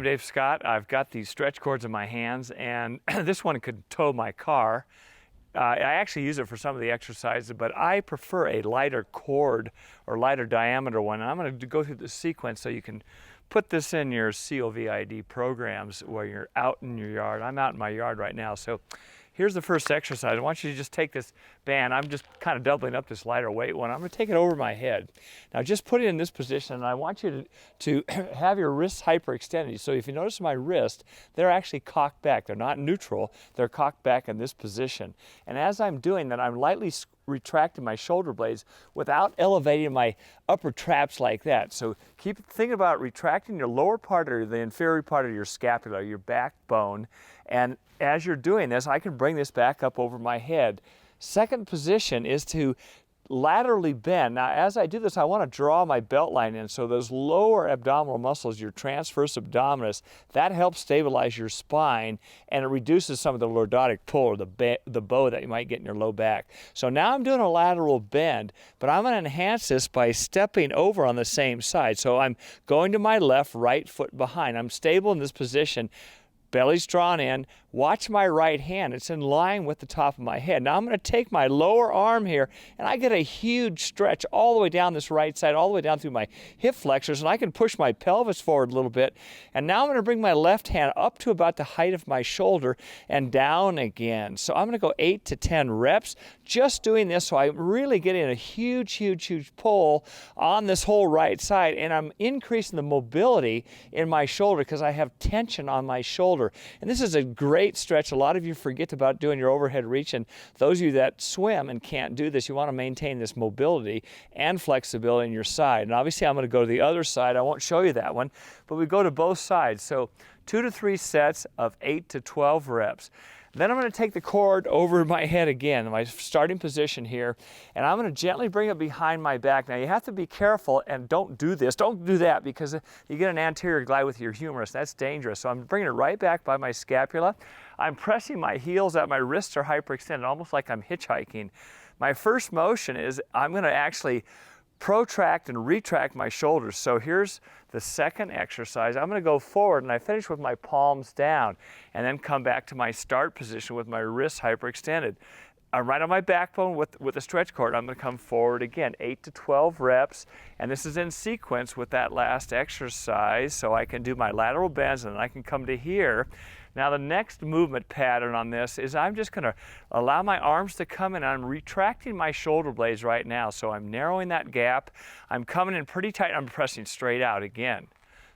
I'm Dave Scott. I've got these stretch cords in my hands, and this one could tow my car. I actually use it for some of the exercises, but I prefer a lighter cord or lighter diameter one. And I'm going to go through the sequence so you can put this in your COVID programs where you're out in your yard. I'm out in my yard right now, so here's the first exercise. I want you to just take this band. I'm just kind of doubling up this lighter weight one. I'm going to take it over my head. Now just put it in this position, and I want you to have your wrists hyperextended. So if you notice my wrist, they're actually cocked back. They're not neutral. They're cocked back in this position. And as I'm doing that, I'm lightly retracting my shoulder blades without elevating my upper traps like that. So keep thinking about retracting your lower part or the inferior part of your scapula, your backbone. And as you're doing this, I can bring this back up over my head. Second position is to laterally bend. Now, as I do this, I want to draw my belt line in. So those lower abdominal muscles, your transverse abdominis, that helps stabilize your spine, and it reduces some of the lordotic pull or the bow that you might get in your low back. So now I'm doing a lateral bend, but I'm going to enhance this by stepping over on the same side. So I'm going to my left, right foot behind. I'm stable in this position. Belly's drawn in. Watch my right hand. It's in line with the top of my head. Now I'm going to take my lower arm here, and I get a huge stretch all the way down this right side, all the way down through my hip flexors, and I can push my pelvis forward a little bit. And now I'm going to bring my left hand up to about the height of my shoulder and down again. So I'm going to go 8 to 10 reps just doing this, so I'm really getting a huge pull on this whole right side, and I'm increasing the mobility in my shoulder because I have tension on my shoulder. And this is a great stretch. A lot of you forget about doing your overhead reach, and those of you that swim and can't do this, you want to maintain this mobility and flexibility in your side. And obviously I'm going to go to the other side. I won't show you that one, but we go to both sides. So 2 to 3 sets of 8 to 12 reps. Then I'm going to take the cord over my head again, my starting position here, and I'm going to gently bring it behind my back. Now you have to be careful and don't do this, don't do that, because you get an anterior glide with your humerus. That's dangerous. So I'm bringing it right back by my scapula. I'm pressing my heels out, my wrists are hyperextended, almost like I'm hitchhiking. My first motion is I'm going to actually protract and retract my shoulders. So here's the second exercise. I'm going to go forward, and I finish with my palms down, and then come back to my start position with my wrists hyperextended. I'm right on my backbone with the stretch cord. I'm going to come forward again, 8 to 12 reps, and this is in sequence with that last exercise, so I can do my lateral bends, and then I can come to here. Now the next movement pattern on this is I'm just going to allow my arms to come in. I'm retracting my shoulder blades right now, so I'm narrowing that gap. I'm coming in pretty tight. I'm pressing straight out again.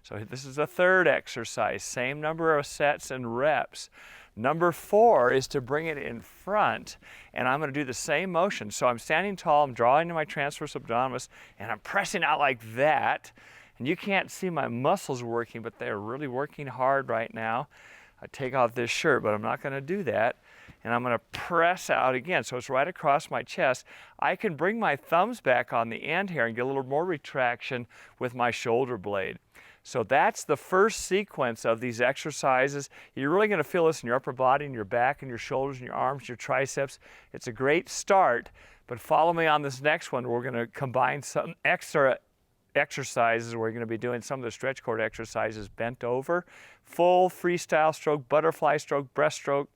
So this is the third exercise, same number of sets and reps. Number 4 is to bring it in front, and I'm going to do the same motion. So I'm standing tall, I'm drawing to my transverse abdominis, and I'm pressing out like that. And you can't see my muscles working, but they're really working hard right now. I take off this shirt, but I'm not going to do that. And I'm going to press out again. So it's right across my chest. I can bring my thumbs back on the end here and get a little more retraction with my shoulder blade. So that's the first sequence of these exercises. You're really going to feel this in your upper body, in your back, and your shoulders, and your arms, your triceps. It's a great start, but follow me on this next one. We're going to combine some extra exercises. We're going to be doing some of the stretch cord exercises bent over, full freestyle stroke, butterfly stroke, breaststroke,